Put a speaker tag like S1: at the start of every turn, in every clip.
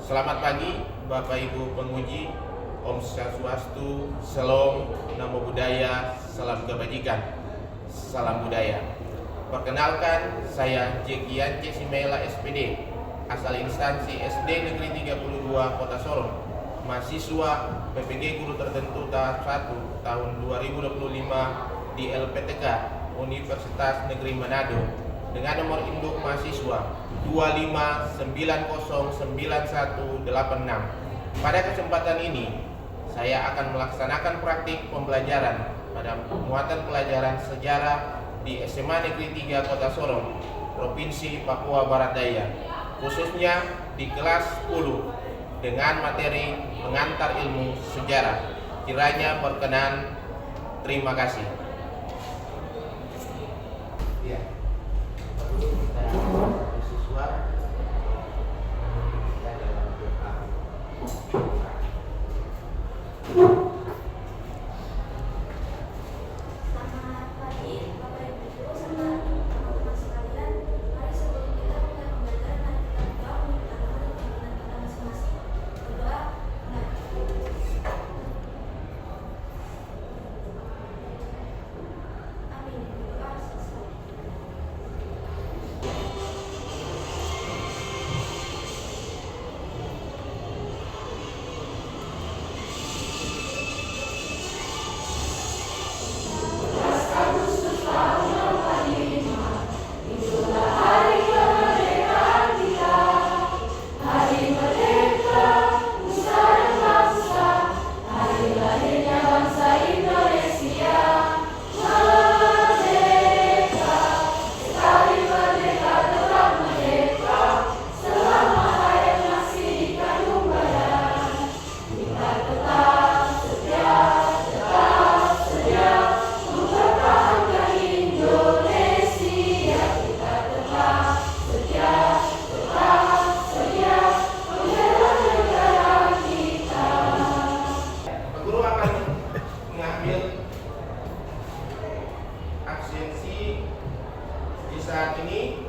S1: Selamat pagi Bapak Ibu penguji. Om Swastiastu, Salam, Namo Buddhaya, Salam Kebajikan, Salam Budaya. Perkenalkan, saya Jekian Simela SPD, asal instansi SD Negeri 32 Kota Sorong, mahasiswa PPG Guru Tertentu tahap 1 tahun 2025 di LPTK Universitas Negeri Manado dengan nomor induk mahasiswa 259099186. Pada kesempatan ini, saya akan melaksanakan praktik pembelajaran pada muatan pelajaran sejarah di SMA Negeri 3 Kota Sorong, Provinsi Papua Barat Daya, khususnya di kelas 10 dengan materi pengantar ilmu sejarah. Kiranya berkenan. Terima kasih. Ya. Siswa absensi di saat ini.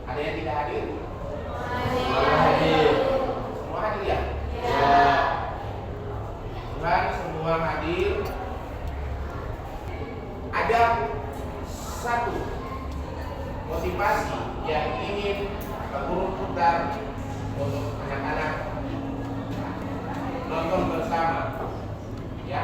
S1: Ada yang tidak hadir? Hadir. Semua hadir ya? Ya. Tuhan, semua hadir. Ada satu motivasi yang ingin guru putar untuk anak-anak nonton bersama, ya.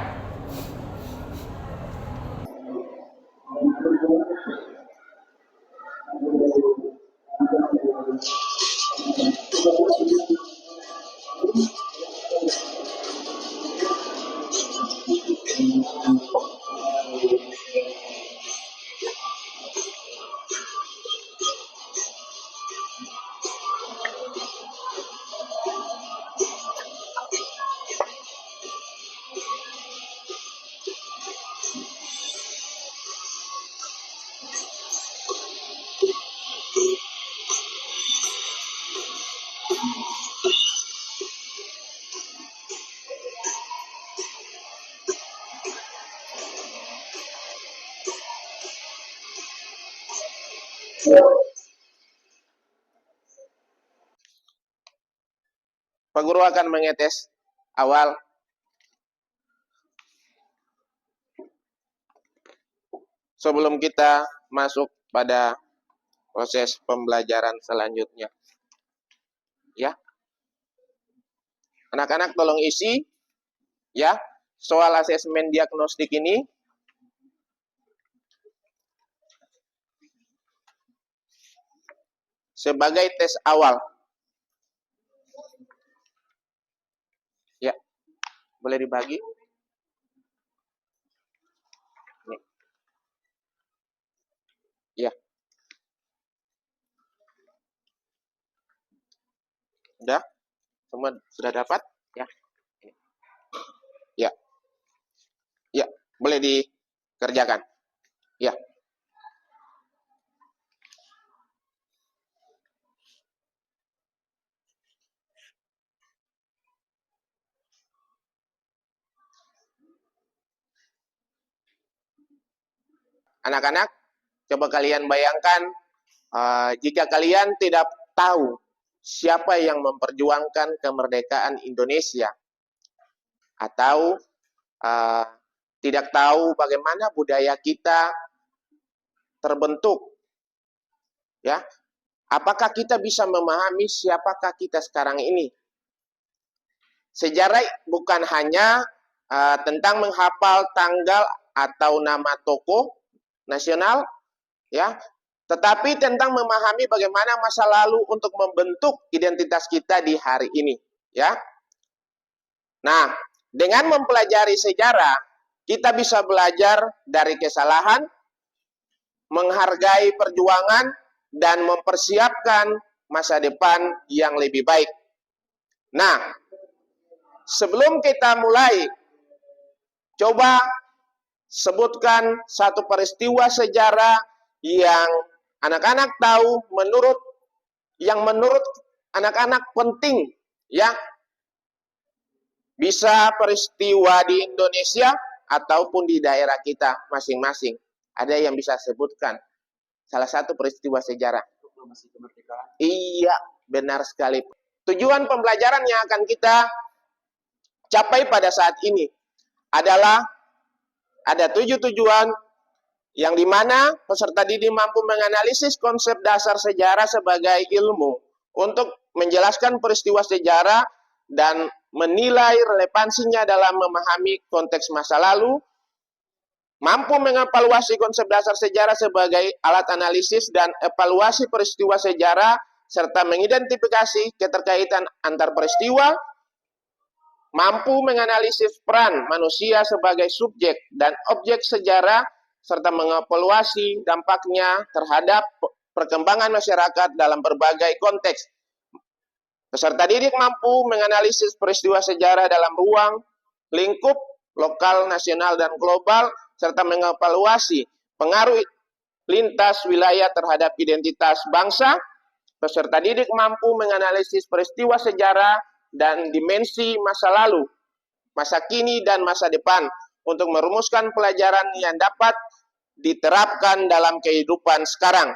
S1: Pak Guru akan mengetes awal sebelum kita masuk pada proses pembelajaran selanjutnya. Ya. Anak-anak tolong isi ya soal asesmen diagnostik ini. Sebagai tes awal. Ya. Boleh dibagi? Nih. Ya. Sudah? Semua sudah dapat? Ya. Ya. Ya, boleh dikerjakan. Ya. Anak-anak, coba kalian bayangkan Jika kalian tidak tahu siapa yang memperjuangkan kemerdekaan Indonesia, atau tidak tahu bagaimana budaya kita terbentuk, ya, apakah kita bisa memahami siapakah kita sekarang ini? Sejarah bukan hanya tentang menghafal tanggal atau nama tokoh nasional, ya, tetapi tentang memahami bagaimana masa lalu untuk membentuk identitas kita di hari ini, ya. Nah, dengan mempelajari sejarah, kita bisa belajar dari kesalahan, menghargai perjuangan, dan mempersiapkan masa depan yang lebih baik. Nah, sebelum kita mulai, coba sebutkan satu peristiwa sejarah yang anak-anak tahu menurut anak-anak penting, ya. Bisa peristiwa di Indonesia ataupun di daerah kita masing-masing. Ada yang bisa sebutkan salah satu peristiwa sejarah.
S2: Proklamasi kemerdekaan.
S1: Iya, benar sekali. Tujuan pembelajaran yang akan kita capai pada saat ini adalah ada 7 tujuan yang dimana peserta didik mampu menganalisis konsep dasar sejarah sebagai ilmu untuk menjelaskan peristiwa sejarah dan menilai relevansinya dalam memahami konteks masa lalu, mampu mengevaluasi konsep dasar sejarah sebagai alat analisis dan evaluasi peristiwa sejarah, serta mengidentifikasi keterkaitan antar peristiwa, mampu menganalisis peran manusia sebagai subjek dan objek sejarah, serta mengevaluasi dampaknya terhadap perkembangan masyarakat dalam berbagai konteks. Peserta didik mampu menganalisis peristiwa sejarah dalam ruang, lingkup, lokal, nasional, dan global, serta mengevaluasi pengaruh lintas wilayah terhadap identitas bangsa. Peserta didik mampu menganalisis peristiwa sejarah dan dimensi masa lalu, masa kini, dan masa depan untuk merumuskan pelajaran yang dapat diterapkan dalam kehidupan sekarang.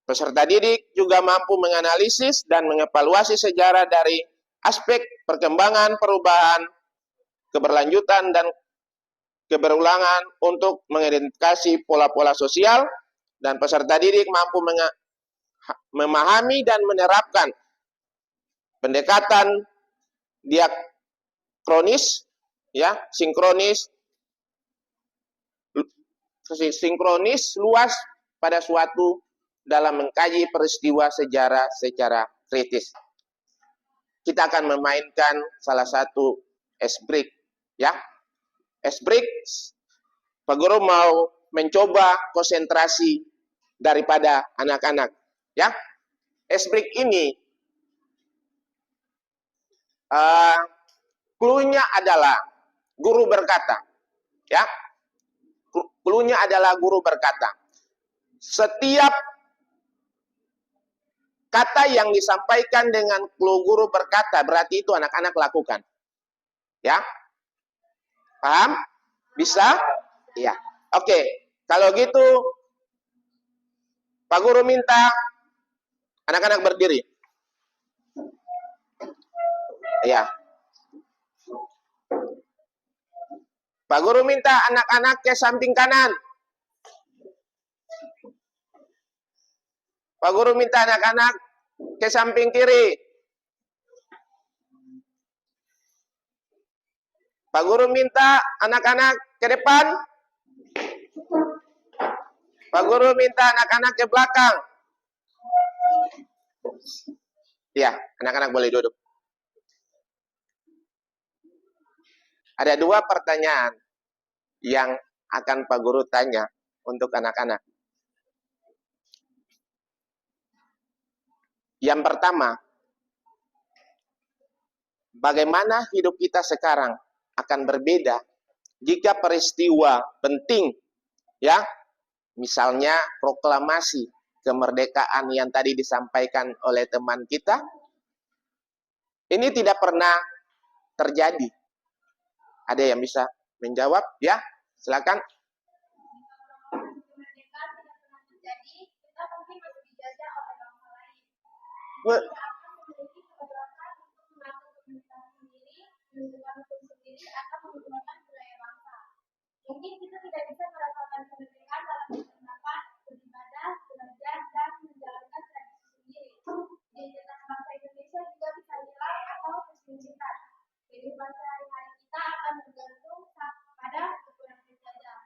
S1: Peserta didik juga mampu menganalisis dan mengevaluasi sejarah dari aspek perkembangan, perubahan, keberlanjutan, dan keberulangan untuk mengidentifikasi pola-pola sosial, dan peserta didik mampu memahami dan menerapkan pendekatan diakronis, ya, sinkronis luas pada suatu dalam mengkaji peristiwa sejarah secara kritis. Kita akan memainkan salah satu ice break, ya. Ice break, Pak Guru mau mencoba konsentrasi daripada anak-anak, ya. Ice break ini clue-nya adalah guru berkata, ya. Clue-nya adalah guru berkata. Setiap kata yang disampaikan dengan clue guru berkata, berarti itu anak-anak lakukan. Ya? Paham? Bisa? Iya. Oke. Kalau gitu, Pak Guru minta anak-anak berdiri. Iya. Pak Guru minta anak-anak ke samping kanan. Pak Guru minta anak-anak ke samping kiri. Pak Guru minta anak-anak ke depan. Pak Guru minta anak-anak ke belakang. Ya, anak-anak boleh duduk. Ada 2 pertanyaan yang akan Pak Guru tanya untuk anak-anak. Yang pertama, bagaimana hidup kita sekarang akan berbeda jika peristiwa penting, ya, misalnya proklamasi kemerdekaan yang tadi disampaikan oleh teman kita, ini tidak pernah terjadi. Ada yang bisa menjawab? Ya, silakan.
S2: Bu-
S3: Mungkin kita tidak bisa merasakan kemerdekaan dalam berpendapat, beribadah, belajar, dan menjalankan tradisi sendiri. Identitas bangsa Indonesia juga bisa hilang atau terselewengkan. Kehidupan sehari-hari kita akan bergantung pada kekurangan penjajah,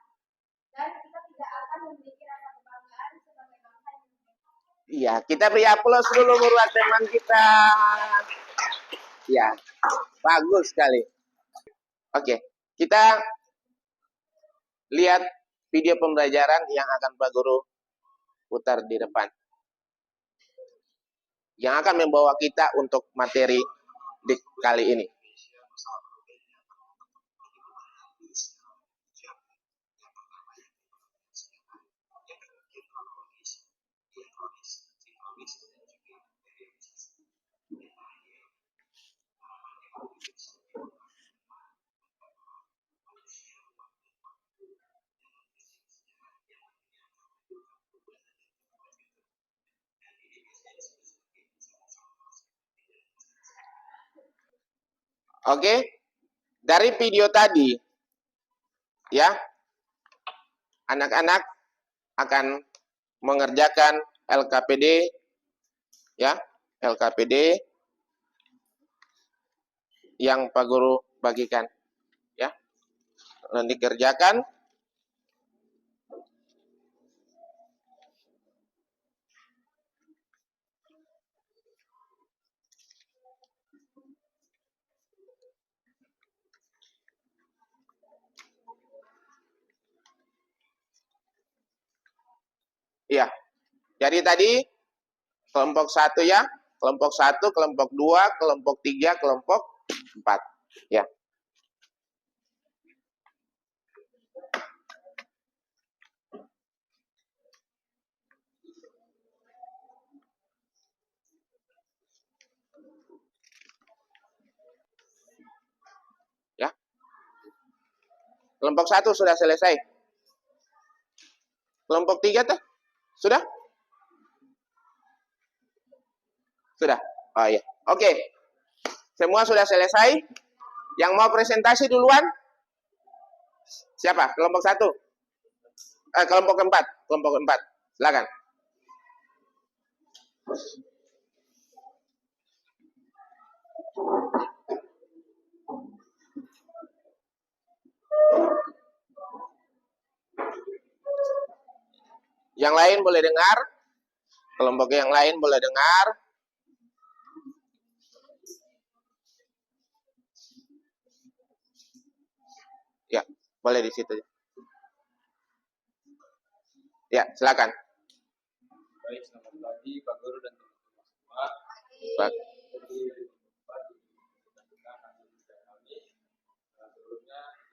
S3: dan kita tidak akan memiliki rasa kebanggaan sebagai bangsa Indonesia.
S2: Iya, kita beri aplaus dulu buat teman kita. Ya, bagus sekali. Oke, kita lihat video pembelajaran yang akan Pak Guru putar di depan. Yang akan membawa kita untuk materi di kali ini. Oke, dari video tadi, ya, anak-anak akan mengerjakan LKPD, ya, LKPD yang Pak Guru bagikan, ya, nanti kerjakan. Ya, jadi tadi kelompok 1 ya, kelompok 1, kelompok 2, kelompok 3, kelompok 4. Ya. Ya. Kelompok 1 sudah selesai. Kelompok 3 tuh? Sudah? Sudah. Oh iya. Oke. Semua sudah selesai. Yang mau presentasi duluan? Siapa? Kelompok 1. Kelompok 4. Kelompok 4. Silakan. Yang lain boleh dengar? Kelompok yang lain boleh dengar? Ya, boleh di situ. Ya, silakan.
S4: Baik, selamat pagi Pak Guru dan teman-teman semua.
S2: Pak.
S4: Sebelumnya saya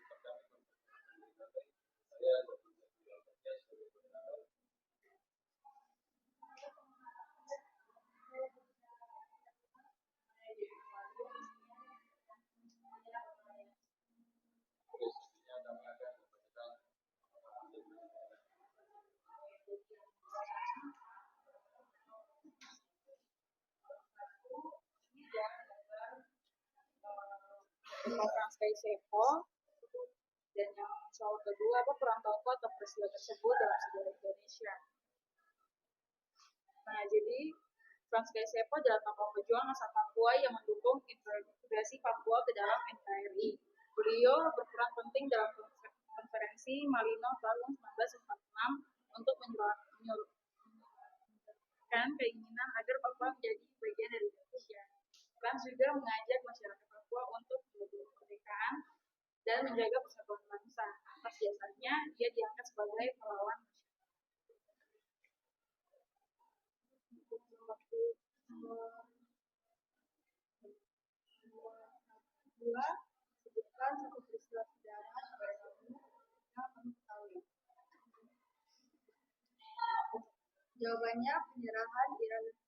S5: Frans Sepo, dan yang soal kedua apa peran tokoh atau peristiwa tersebut dalam sejarah Indonesia. Nah, jadi Frans Sepo adalah tokoh pejuang asal Papua yang mendukung integrasi Papua ke dalam NKRI. Beliau berperan penting dalam konferensi Malino tahun 1946 untuk menyuarakan keinginan agar Papua menjadi bagian dari Indonesia. Frans juga mengajak masyarakat Papua untuk berburu kemerdekaan dan menjaga persatuan bangsa. Atas jasanya, ia diangkat sebagai pahlawan dua, sebutkan satu peristiwa sejarah pada kamu yang kamu ketahui. Jawabannya penyerahan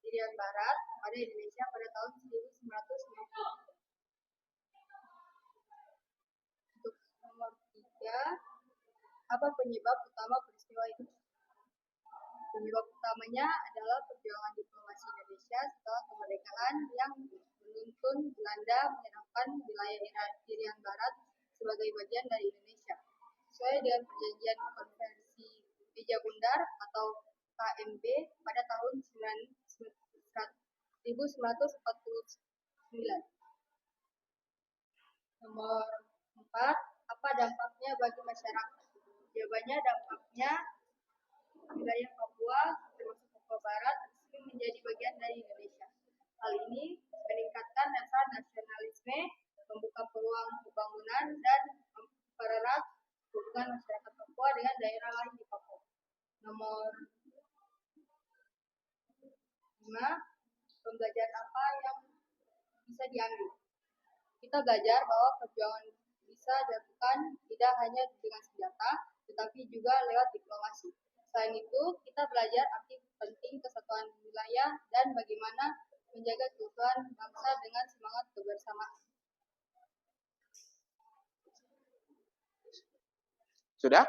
S5: Irian Barat pada Indonesia pada tahun 1950. Untuk nomor 3, apa penyebab utama peristiwa itu?
S3: Penyebab utamanya adalah perjuangan diplomasi Indonesia setelah kemerdekaan yang menuntun Belanda menyerahkan wilayah Irian Barat sebagai bagian dari Indonesia. Sesuai dengan perjanjian konferensi Meja Bundar atau KMB pada tahun 1949. Nomor 4, apa dampaknya bagi masyarakat? Jawabannya, dampaknya wilayah Papua, termasuk Papua Barat, resmi menjadi bagian dari Indonesia. Hal ini meningkatkan rasa nasionalisme, membuka peluang pembangunan, dan mempererat hubungan masyarakat Papua dengan daerah lain di Papua. Nomor 5, pembelajaran apa yang bisa diambil? Kita belajar bahwa perjuangan bisa dilakukan tidak hanya dengan senjata, tetapi juga lewat diplomasi. Selain itu, kita belajar arti penting kesatuan wilayah dan bagaimana menjaga keutuhan bangsa dengan semangat kebersamaan.
S2: Sudah?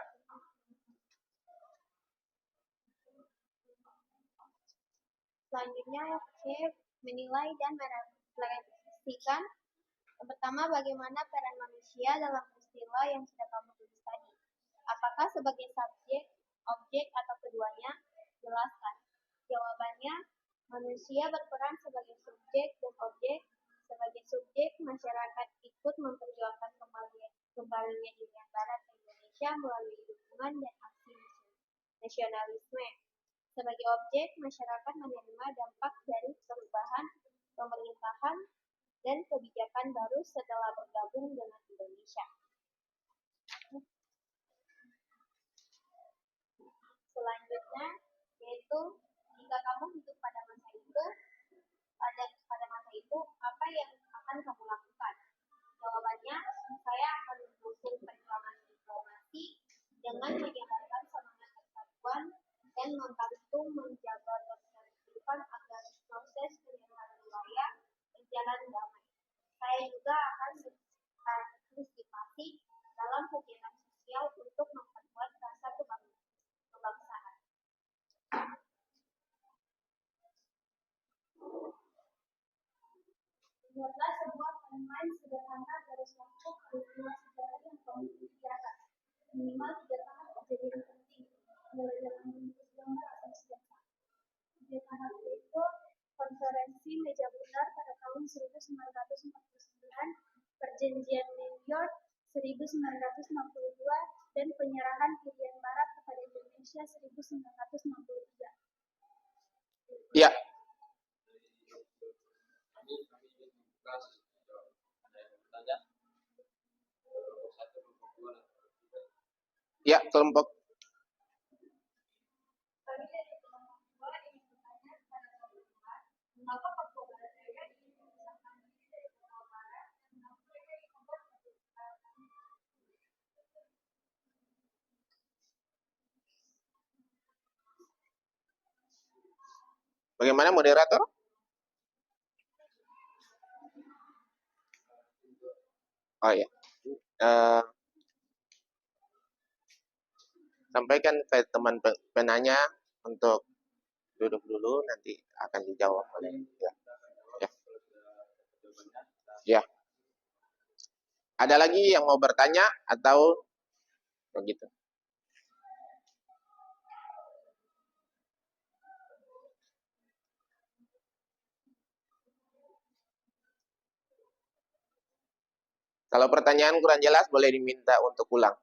S3: Selanjutnya, menilai dan merefleksikan. Yang pertama, bagaimana peran manusia dalam peristiwa yang sudah kamu tulis tadi? Apakah sebagai subjek, objek, atau keduanya? Jelaskan. Jawabannya, manusia berperan sebagai subjek dan objek. Sebagai subjek, masyarakat ikut memperjuangkan kembalinya Irian Barat ke Indonesia melalui dukungan dan aksi nasionalisme. Sebagai objek, masyarakat menerima dampak dari perubahan pemerintahan dan kebijakan baru setelah bergabung dengan Indonesia. Selanjutnya, yaitu jika kamu hidup pada masa itu, apa yang akan kamu lakukan? Jawabannya, saya akan mendukung perjuangan diplomasi dengan menyebarkan semangat persatuan dan membantu menjaga ketertiban agar proses penyerahan wilayah berjalan damai. Saya juga akan berpartisipasi dalam kegiatan sosial untuk memperkuat rasa kebangsaan. Buatlah sebuah timeline sederhana dari suatu peristiwa sejarah yang kamu ikuti di atas. Minimal 3 tahap kejadian penting, mulai dari menulis gambar atau sketsa. 3 tahap yaitu konferensi Meja Bundar pada tahun 1949, Perjanjian New York 1962, dan penyerahan Irian Barat kepada Indonesia 1963.
S2: Ya.
S4: Kami ingin membuka ada yang bertanya. Kelompok 1, kelompok 2, dan kelompok 3.
S2: Ya, kelompok.
S3: Kami dari kelompok 2 ingin bertanya kepada kelompok 4, mengapa Papua Barat Daya ingin memisahkan diri dari Papua Barat dan mengapa mereka ingin membuat keputusan?
S2: Bagaimana moderator? Oh ya. Sampaikan ke teman penanya untuk duduk dulu, nanti akan dijawab oleh ya. Ya. Ada lagi yang mau bertanya atau begitu? Kalau pertanyaan kurang jelas, boleh diminta untuk ulang.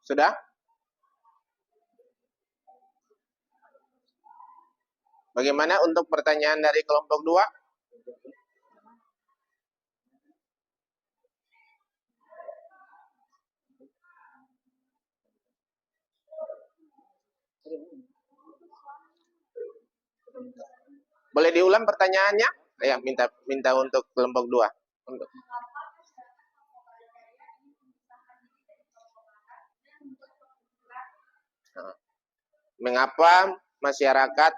S2: Sudah? Bagaimana untuk pertanyaan dari kelompok 2? Boleh diulang pertanyaannya? Ya, minta untuk kelompok 2. Untuk. Mengapa masyarakat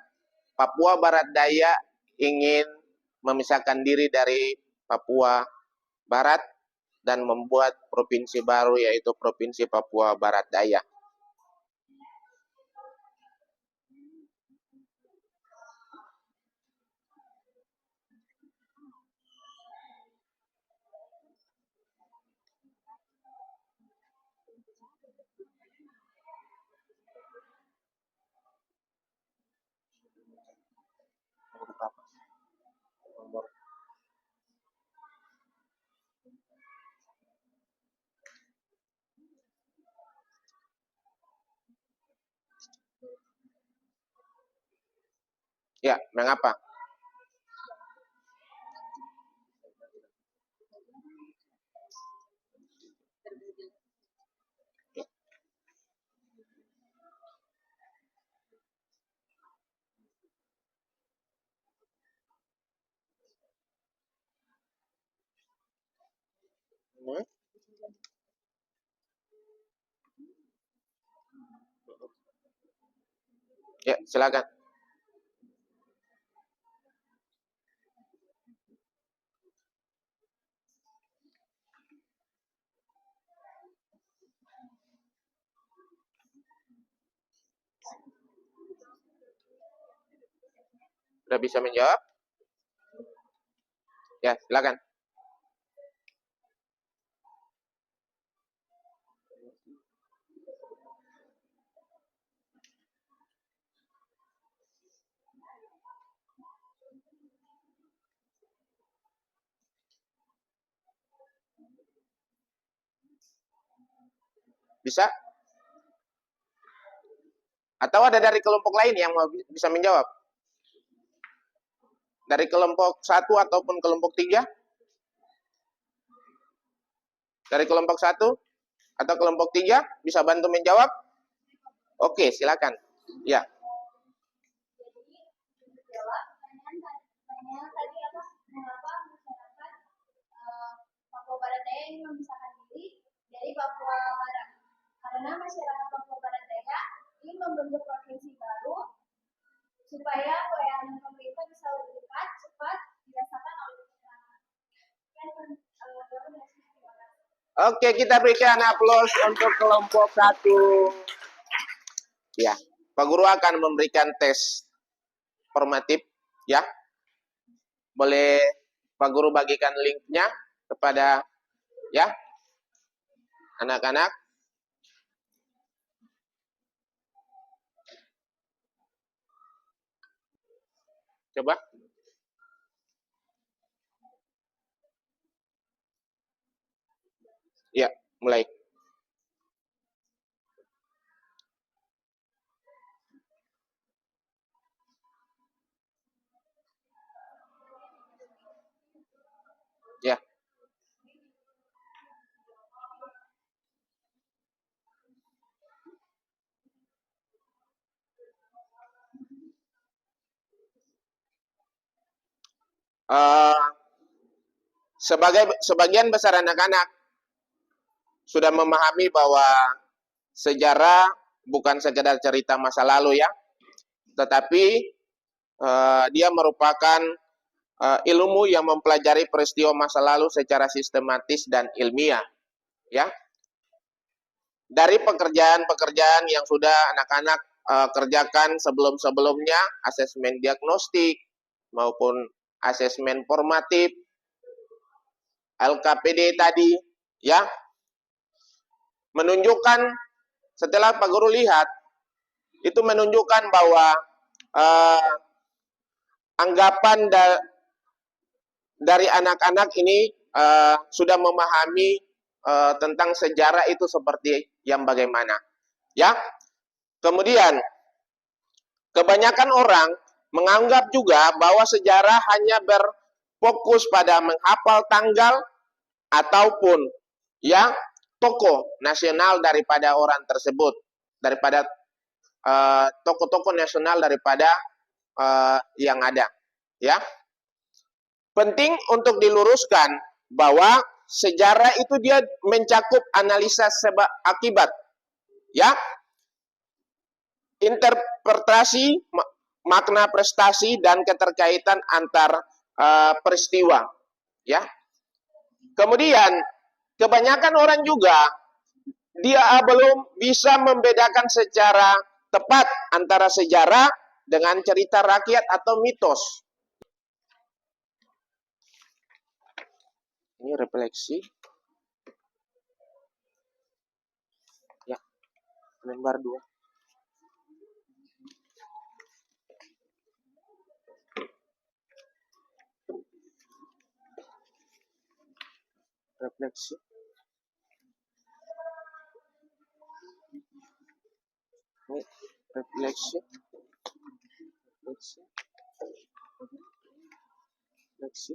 S2: Papua Barat Daya ingin memisahkan diri dari Papua Barat dan membuat provinsi baru yaitu Provinsi Papua Barat Daya? Ya, mengapa? Ya, silakan. Sudah bisa menjawab? Ya, silakan. Bisa? Atau ada dari kelompok lain yang mau bisa menjawab? Dari kelompok 1 ataupun kelompok 3? Dari kelompok 1 atau kelompok 3 bisa bantu menjawab? Oke, silakan. Ya.
S3: Pertanyaan tadi apa? Mengapa masyarakat Papua Barat Daya ingin memisahkan diri dari Papua Barat? Karena masyarakat Papua Barat Daya ingin membentuk provinsi baru supaya pelayanan pemerintah bisa lebih dekat, cepat, dirasakan oleh masyarakat.
S2: Oke, kita berikan aplaus untuk kelompok 1. Ya, Pak Guru akan memberikan tes formatif, ya. Boleh Pak Guru bagikan linknya kepada ya anak-anak. Coba. Ya, mulai. Ya. Sebagian besar anak-anak sudah memahami bahwa sejarah bukan sekedar cerita masa lalu ya, tetapi dia merupakan ilmu yang mempelajari peristiwa masa lalu secara sistematis dan ilmiah, ya. Dari pekerjaan-pekerjaan yang sudah anak-anak kerjakan sebelum-sebelumnya, asesmen diagnostik maupun asesmen formatif, LKPD tadi, ya, menunjukkan setelah Pak Guru lihat itu menunjukkan bahwa anggapan dari anak-anak ini sudah memahami tentang sejarah itu seperti yang bagaimana, ya. Kemudian kebanyakan orang menganggap juga bahwa sejarah hanya berfokus pada menghafal tanggal ataupun ya tokoh nasional daripada orang tersebut, daripada tokoh-tokoh nasional daripada yang ada. Ya. Penting untuk diluruskan bahwa sejarah itu dia mencakup analisa sebab akibat. Ya. Interpretasi makna prestasi dan keterkaitan antar peristiwa. Ya. Kemudian kebanyakan orang juga dia belum bisa membedakan secara tepat antara sejarah dengan cerita rakyat atau mitos. Ini refleksi. Ya, lembar 2. Refleksi. Ini refleksi. Refleksi.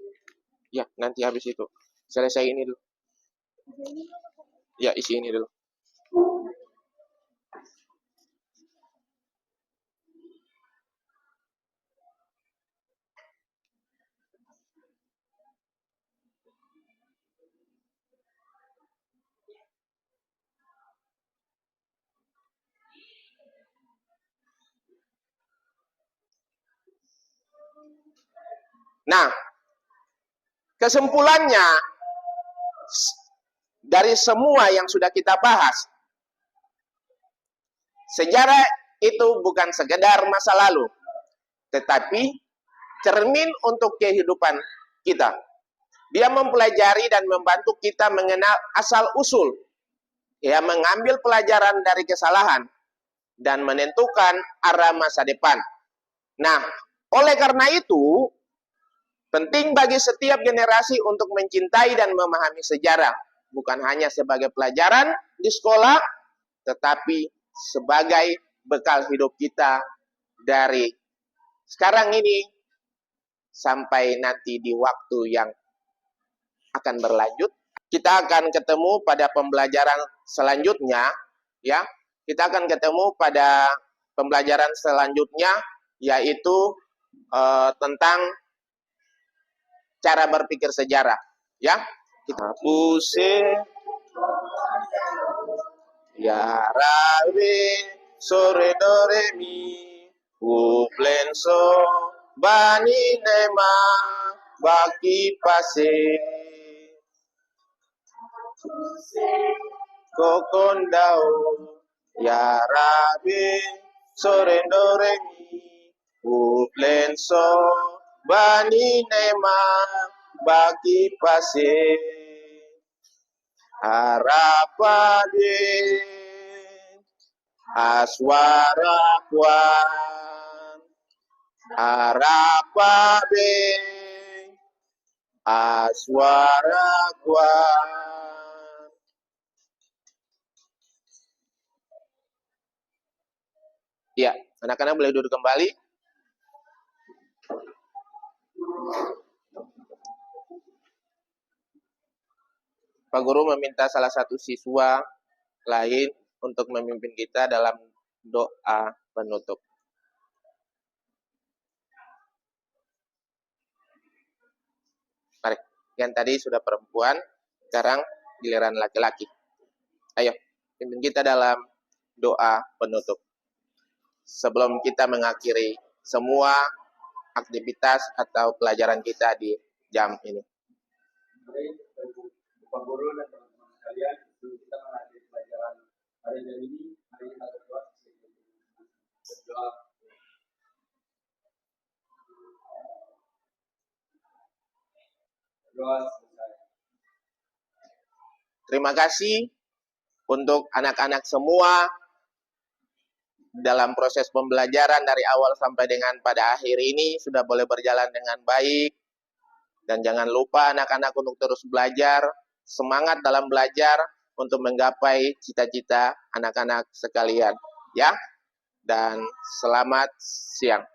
S2: Ya, nanti habis itu. Selesai ini dulu. Ya, isi ini dulu. Nah, kesimpulannya dari semua yang sudah kita bahas, sejarah itu bukan sekedar masa lalu, tetapi cermin untuk kehidupan kita. Dia mempelajari dan membantu kita mengenal asal-usul, ya, mengambil pelajaran dari kesalahan, dan menentukan arah masa depan. Nah, oleh karena itu, penting bagi setiap generasi untuk mencintai dan memahami sejarah, bukan hanya sebagai pelajaran di sekolah, tetapi sebagai bekal hidup kita dari sekarang ini sampai nanti di waktu yang akan berlanjut. Kita akan ketemu pada pembelajaran selanjutnya, ya. Kita akan ketemu pada pembelajaran selanjutnya, yaitu tentang cara berpikir sejarah, ya. Kita pusing ya rabe sore do re mi uplenso bani nema baki pase kokondao ya rabe sore do re mi uplenso bani nema baki pase harapade aswara kwan harapade aswara kwan. Ya, anak-anak boleh duduk kembali. Pak Guru meminta salah satu siswa lain untuk memimpin kita dalam doa penutup. Mari, yang tadi sudah perempuan, sekarang giliran laki-laki. Ayo, pimpin kita dalam doa penutup. Sebelum kita mengakhiri semua aktivitas atau pelajaran kita di jam ini.
S4: Mari, Bapak Guru dan teman-teman sekalian, sebelum kita mengakhiri pelajaran pada jam ini, mari kita berdoa. Berdoa selesai.
S2: Terima kasih untuk anak-anak semua dalam proses pembelajaran dari awal sampai dengan pada akhir ini sudah boleh berjalan dengan baik. Dan jangan lupa anak-anak untuk terus belajar, semangat dalam belajar untuk menggapai cita-cita anak-anak sekalian, ya. Dan selamat siang.